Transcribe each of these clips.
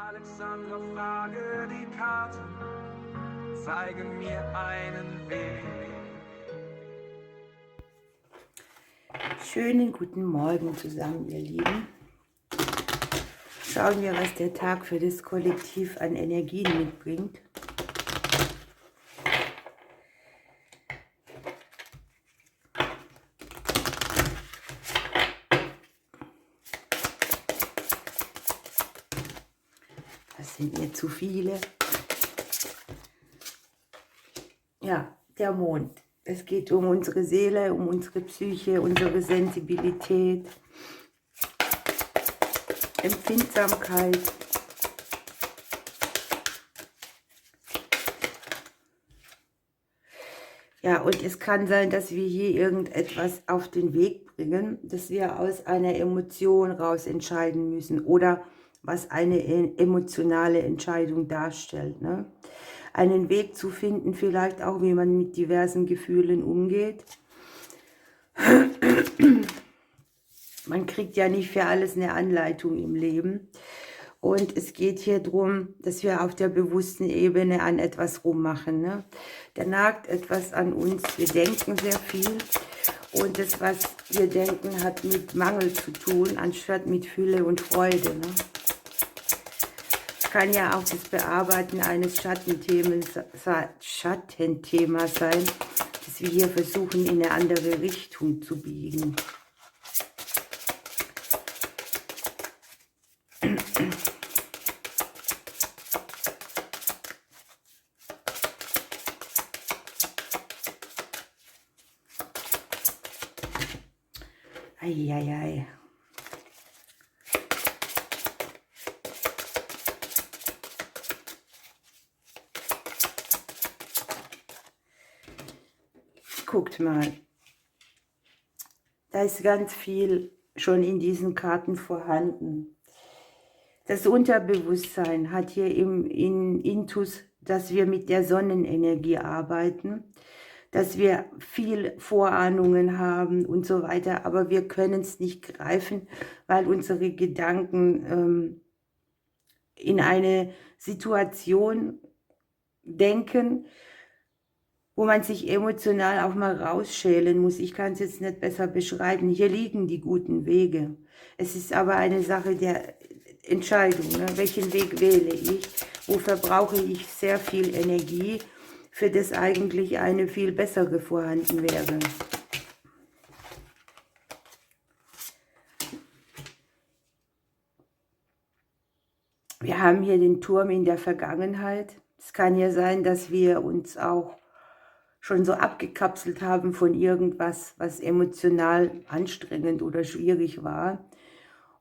Alexandra, frage die Karte, zeige mir einen Weg. Schönen guten Morgen zusammen, ihr Lieben. Schauen wir, was der Tag für das Kollektiv an Energien mitbringt. Das sind mir zu viele. Ja, der Mond. Es geht um unsere Seele, um unsere Psyche, unsere Sensibilität, Empfindsamkeit. Ja, und es kann sein, dass wir hier irgendetwas auf den Weg bringen, dass wir aus einer Emotion raus entscheiden müssen oder was eine emotionale Entscheidung darstellt, ne? Einen Weg zu finden, vielleicht auch, wie man mit diversen Gefühlen umgeht. Man kriegt ja nicht für alles eine Anleitung im Leben. Und es geht hier darum, dass wir auf der bewussten Ebene an etwas rummachen, ne? Da nagt etwas an uns. Wir denken sehr viel. Und das, was wir denken, hat mit Mangel zu tun, anstatt mit Fülle und Freude, ne? Es kann ja auch das Bearbeiten eines Schattenthemas sein, dass wir hier versuchen, in eine andere Richtung zu biegen. Eieiei. Guckt mal, da ist ganz viel schon in diesen Karten vorhanden. Das Unterbewusstsein hat hier im Intus, dass wir mit der Sonnenenergie arbeiten, dass wir viel Vorahnungen haben und so weiter, aber wir können es nicht greifen, weil unsere Gedanken in eine Situation denken, wo man sich emotional auch mal rausschälen muss. Ich kann es jetzt nicht besser beschreiben. Hier liegen die guten Wege. Es ist aber eine Sache der Entscheidung, ne? Welchen Weg wähle ich? Wo verbrauche ich sehr viel Energie, für das eigentlich eine viel bessere vorhanden wäre? Wir haben hier den Turm in der Vergangenheit. Es kann ja sein, dass wir uns auch schon so abgekapselt haben von irgendwas, was emotional anstrengend oder schwierig war.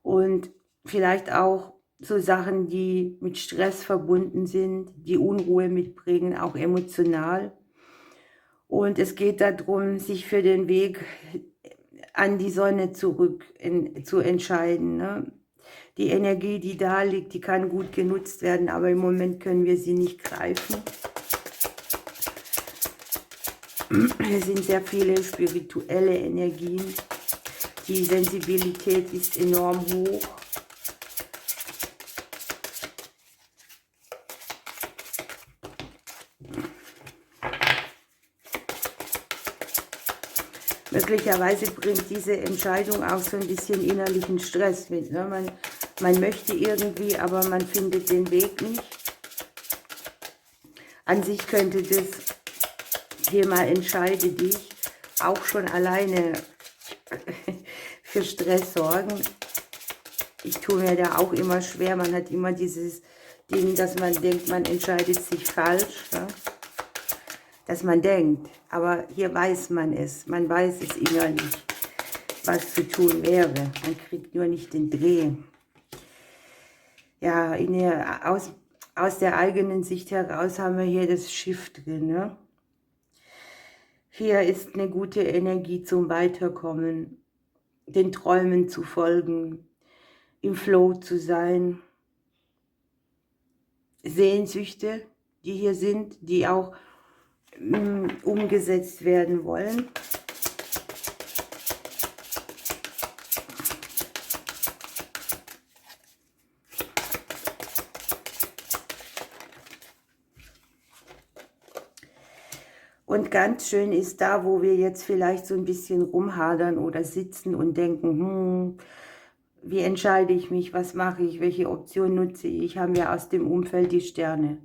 Und vielleicht auch so Sachen, die mit Stress verbunden sind, die Unruhe mitbringen, auch emotional. Und es geht darum, sich für den Weg an die Sonne zurück zu entscheiden, ne? Die Energie, die da liegt, die kann gut genutzt werden, aber im Moment können wir sie nicht greifen. Es sind sehr viele spirituelle Energien. Die Sensibilität ist enorm hoch. Möglicherweise bringt diese Entscheidung auch so ein bisschen innerlichen Stress mit, ne? Man möchte irgendwie, aber man findet den Weg nicht. An sich könnte das Thema Entscheide dich auch schon alleine für Stress sorgen. Ich tue mir da auch immer schwer. Man hat immer dieses Ding, dass man denkt, man entscheidet sich falsch. Ja? Dass man denkt. Aber hier weiß man es. Man weiß es innerlich, was zu tun wäre. Man kriegt nur nicht den Dreh. Ja, aus der eigenen Sicht heraus haben wir hier das Schiff drin, ne? Hier ist eine gute Energie zum Weiterkommen, den Träumen zu folgen, im Flow zu sein. Sehnsüchte, die hier sind, die auch umgesetzt werden wollen. Und ganz schön ist da, wo wir jetzt vielleicht so ein bisschen rumhadern oder sitzen und denken, wie entscheide ich mich, was mache ich, welche Option nutze ich, haben wir aus dem Umfeld die Sterne.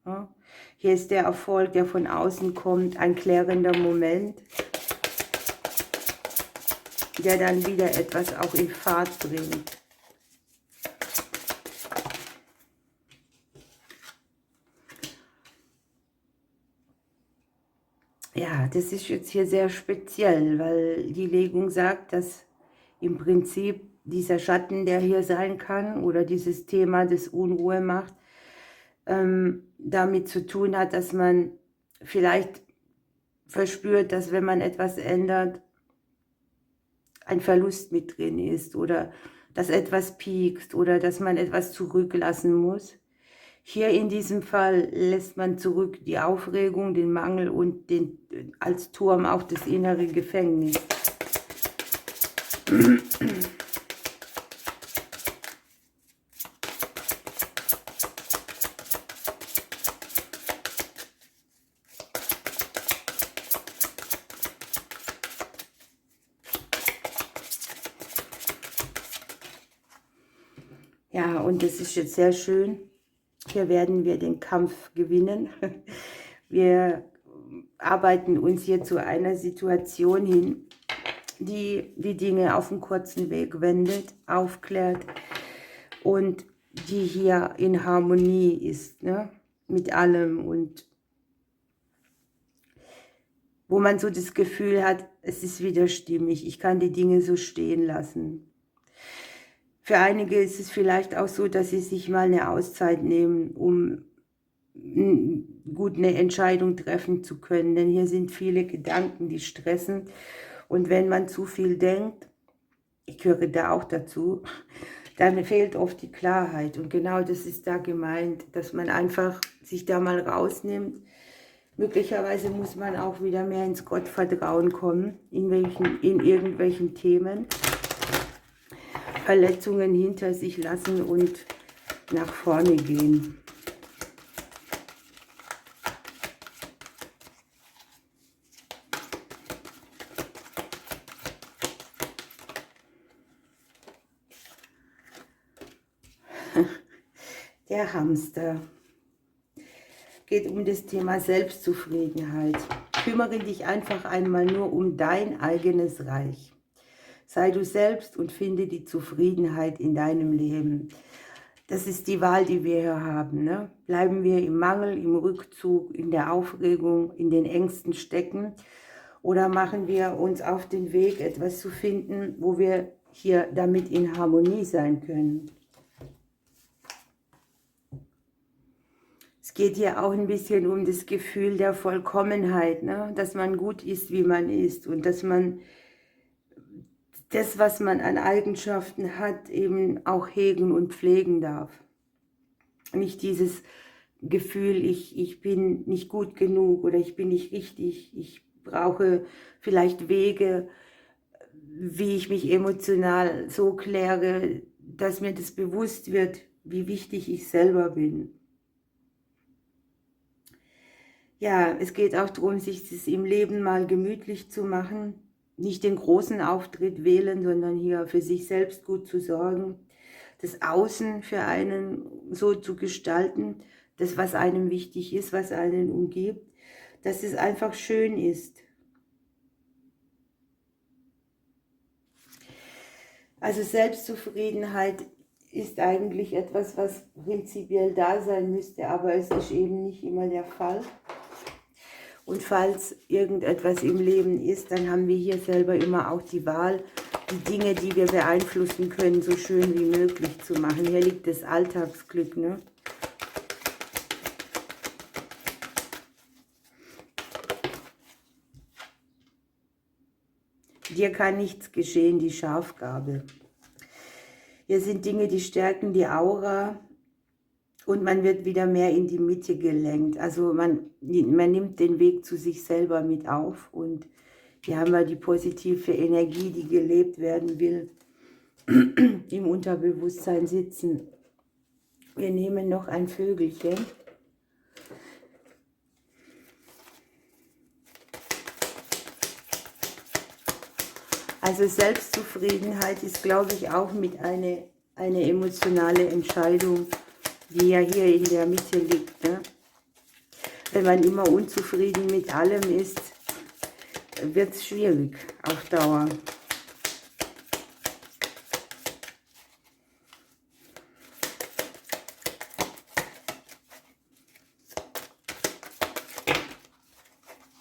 Ja? Hier ist der Erfolg, der von außen kommt, ein klärender Moment, der dann wieder etwas auch in Fahrt bringt. Ja, das ist jetzt hier sehr speziell, weil die Legung sagt, dass im Prinzip dieser Schatten, der hier sein kann, oder dieses Thema, das Unruhe macht, damit zu tun hat, dass man vielleicht verspürt, dass wenn man etwas ändert, ein Verlust mit drin ist oder dass etwas piekst oder dass man etwas zurücklassen muss. Hier in diesem Fall lässt man zurück die Aufregung, den Mangel und als Turm auch das innere Gefängnis. Ja, und das ist jetzt sehr schön. Hier werden wir den Kampf gewinnen. Wir arbeiten uns hier zu einer Situation hin, die die Dinge auf einen kurzen Weg wendet, aufklärt und die hier in Harmonie ist, ne, mit allem, und wo man so das Gefühl hat, es ist wieder stimmig, ich kann die Dinge so stehen lassen. Für einige ist es vielleicht auch so, dass sie sich mal eine Auszeit nehmen, um gut eine Entscheidung treffen zu können. Denn hier sind viele Gedanken, die stressen. Und wenn man zu viel denkt, ich gehöre da auch dazu, dann fehlt oft die Klarheit. Und genau das ist da gemeint, dass man einfach sich da mal rausnimmt. Möglicherweise muss man auch wieder mehr ins Gottvertrauen kommen, in irgendwelchen Themen. Verletzungen hinter sich lassen und nach vorne gehen. Der Hamster. Geht um das Thema Selbstzufriedenheit. Kümmere dich einfach einmal nur um dein eigenes Reich. Sei du selbst und finde die Zufriedenheit in deinem Leben. Das ist die Wahl, die wir hier haben. Ne? Bleiben wir im Mangel, im Rückzug, in der Aufregung, in den Ängsten stecken, oder machen wir uns auf den Weg, etwas zu finden, wo wir hier damit in Harmonie sein können. Es geht hier auch ein bisschen um das Gefühl der Vollkommenheit, ne? Dass man gut ist, wie man ist, und dass man das, was man an Eigenschaften hat, eben auch hegen und pflegen darf. Nicht dieses Gefühl, ich bin nicht gut genug oder ich bin nicht richtig, ich brauche vielleicht Wege, wie ich mich emotional so kläre, dass mir das bewusst wird, wie wichtig ich selber bin. Ja, es geht auch darum, sich das im Leben mal gemütlich zu machen, nicht den großen Auftritt wählen, sondern hier für sich selbst gut zu sorgen, das Außen für einen so zu gestalten, das, was einem wichtig ist, was einen umgibt, dass es einfach schön ist. Also Selbstzufriedenheit ist eigentlich etwas, was prinzipiell da sein müsste, aber es ist eben nicht immer der Fall. Und falls irgendetwas im Leben ist, dann haben wir hier selber immer auch die Wahl, die Dinge, die wir beeinflussen können, so schön wie möglich zu machen. Hier liegt das Alltagsglück, ne? Dir kann nichts geschehen, die Schafgabe. Hier sind Dinge, die stärken die Aura. Und man wird wieder mehr in die Mitte gelenkt. Also man nimmt den Weg zu sich selber mit auf. Und hier haben wir die positive Energie, die gelebt werden will, im Unterbewusstsein sitzen. Wir nehmen noch ein Vögelchen. Also Selbstzufriedenheit ist, glaube ich, auch mit eine emotionale Entscheidung, die ja hier in der Mitte liegt. Ne? Wenn man immer unzufrieden mit allem ist, wird es schwierig auf Dauer.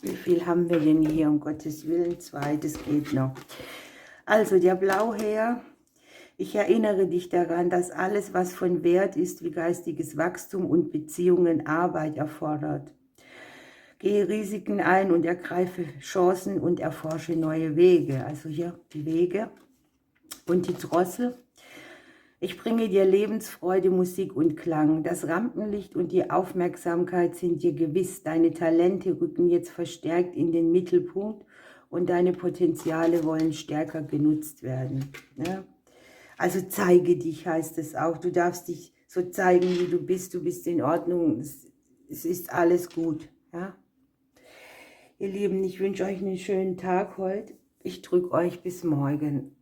Wie viel haben wir denn hier, um Gottes Willen? 2, das geht noch. Also der Blauherr, ich erinnere dich daran, dass alles, was von Wert ist, wie geistiges Wachstum und Beziehungen, Arbeit erfordert. Gehe Risiken ein und ergreife Chancen und erforsche neue Wege. Also hier die Wege und die Drossel. Ich bringe dir Lebensfreude, Musik und Klang. Das Rampenlicht und die Aufmerksamkeit sind dir gewiss. Deine Talente rücken jetzt verstärkt in den Mittelpunkt und deine Potenziale wollen stärker genutzt werden. Ja? Also zeige dich, heißt es auch. Du darfst dich so zeigen, wie du bist in Ordnung. Es ist alles gut. Ja? Ihr Lieben, ich wünsche euch einen schönen Tag heute. Ich drücke euch bis morgen.